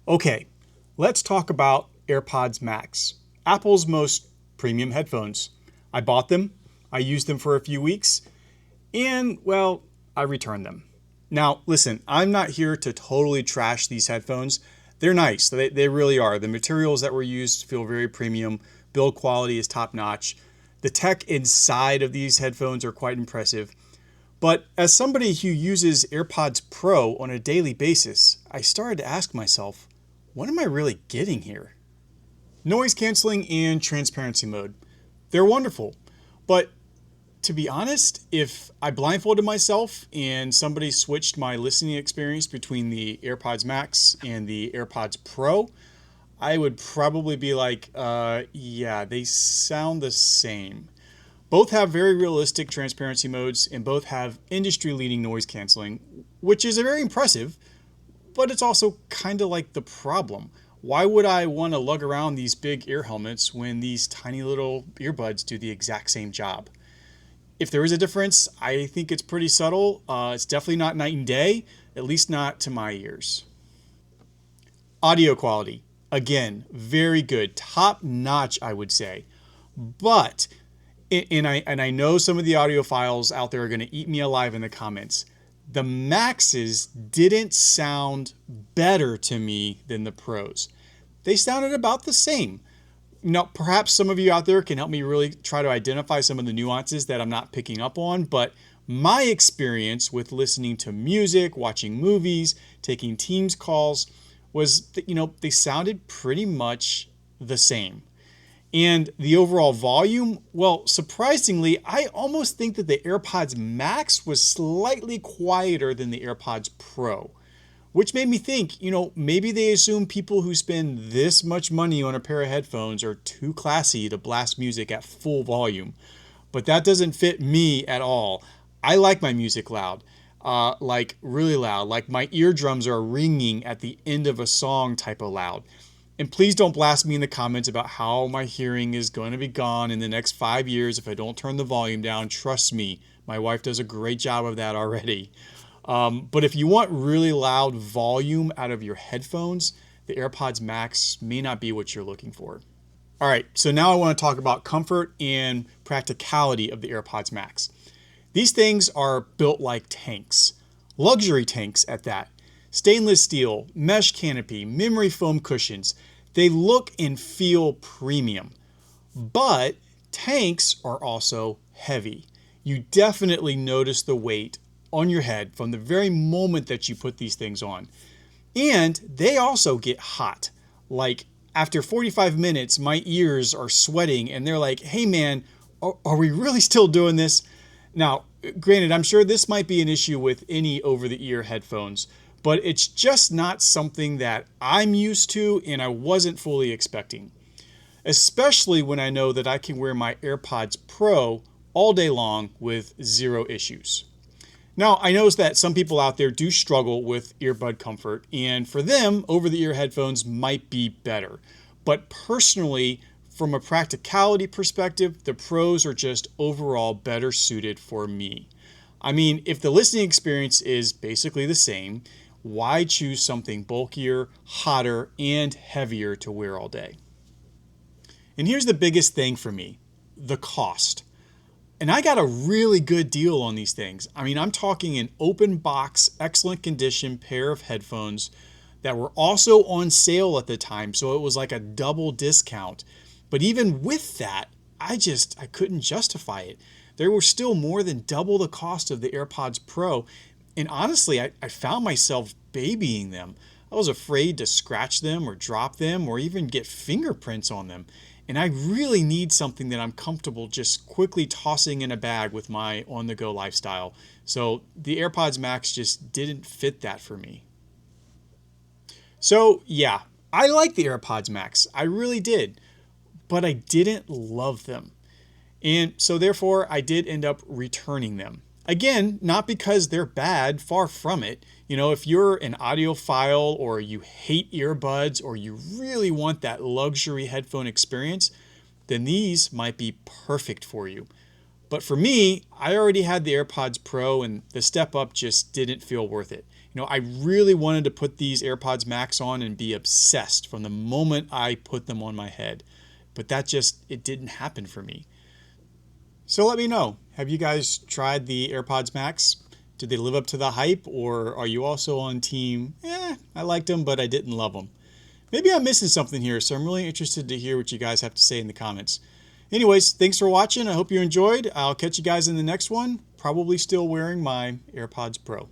Okay, let's talk about AirPods Max, Apple's most premium headphones. I bought them, I used them for a few weeks, and well, I returned them. Now, listen, I'm not here to totally trash these headphones. They're nice, they really are. The materials that were used feel very premium, build quality is top notch. The tech inside of these headphones are quite impressive. But as somebody who uses AirPods Pro on a daily basis, I started to ask myself, what am I really getting here? Noise canceling and transparency mode. They're wonderful. But to be honest, if I blindfolded myself and somebody switched my listening experience between the AirPods Max and the AirPods Pro, I would probably be like, yeah, they sound the same. Both have very realistic transparency modes and both have industry-leading noise canceling, which is very impressive, but it's also kind of like the problem. Why would I want to lug around these big ear helmets when these tiny little earbuds do the exact same job? If there is a difference, I think it's pretty subtle. It's definitely not night and day, at least not to my ears. Audio quality, again, very good, top notch, I would say. But and I know some of the audiophiles out there are going to eat me alive in the comments. The Maxes didn't sound better to me than the Pros. They sounded about the same. Now, perhaps some of you out there can help me really try to identify some of the nuances that I'm not picking up on, but my experience with listening to music, watching movies, taking Teams calls was that, they sounded pretty much the same. And the overall volume, well, surprisingly, I almost think that the AirPods Max was slightly quieter than the AirPods Pro, which made me think, maybe they assume people who spend this much money on a pair of headphones are too classy to blast music at full volume. But that doesn't fit me at all. I like my music loud, like really loud, like my eardrums are ringing at the end of a song type of loud. And please don't blast me in the comments about how my hearing is going to be gone in the next 5 years if I don't turn the volume down. Trust me, my wife does a great job of that already. But if you want really loud volume out of your headphones, the AirPods Max may not be what you're looking for. All right, so now I want to talk about comfort and practicality of the AirPods Max. These things are built like tanks, luxury tanks at that. Stainless steel, mesh canopy, memory foam cushions. They look and feel premium. But tanks are also heavy. You definitely notice the weight on your head from the very moment that you put these things on. And they also get hot. Like after 45 minutes, my ears are sweating and they're like, hey man, are we really still doing this? Now, granted, I'm sure this might be an issue with any over-the-ear headphones, but it's just not something that I'm used to and I wasn't fully expecting. Especially when I know that I can wear my AirPods Pro all day long with zero issues. Now, I know that some people out there do struggle with earbud comfort, and for them, over-the-ear headphones might be better. But personally, from a practicality perspective, the Pros are just overall better suited for me. I mean, if the listening experience is basically the same, why choose something bulkier, hotter, and heavier to wear all day? And here's the biggest thing for me, the cost. And I got a really good deal on these things. I mean, I'm talking an open box, excellent condition pair of headphones that were also on sale at the time. So it was like a double discount. But even with that, I couldn't justify it. They were still more than double the cost of the AirPods Pro. And honestly, I found myself babying them. I was afraid to scratch them or drop them or even get fingerprints on them. And I really need something that I'm comfortable just quickly tossing in a bag with my on-the-go lifestyle. So the AirPods Max just didn't fit that for me. So yeah, I like the AirPods Max. I really did. But I didn't love them. And so therefore, I did end up returning them. Again, not because they're bad, far from it. If you're an audiophile or you hate earbuds or you really want that luxury headphone experience, then these might be perfect for you. But for me, I already had the AirPods Pro and the step up just didn't feel worth it. I really wanted to put these AirPods Max on and be obsessed from the moment I put them on my head. But it didn't happen for me. So let me know, have you guys tried the AirPods Max? Did they live up to the hype, or are you also on team, I liked them, but I didn't love them? Maybe I'm missing something here, so I'm really interested to hear what you guys have to say in the comments. Anyways, thanks for watching. I hope you enjoyed. I'll catch you guys in the next one, probably still wearing my AirPods Pro.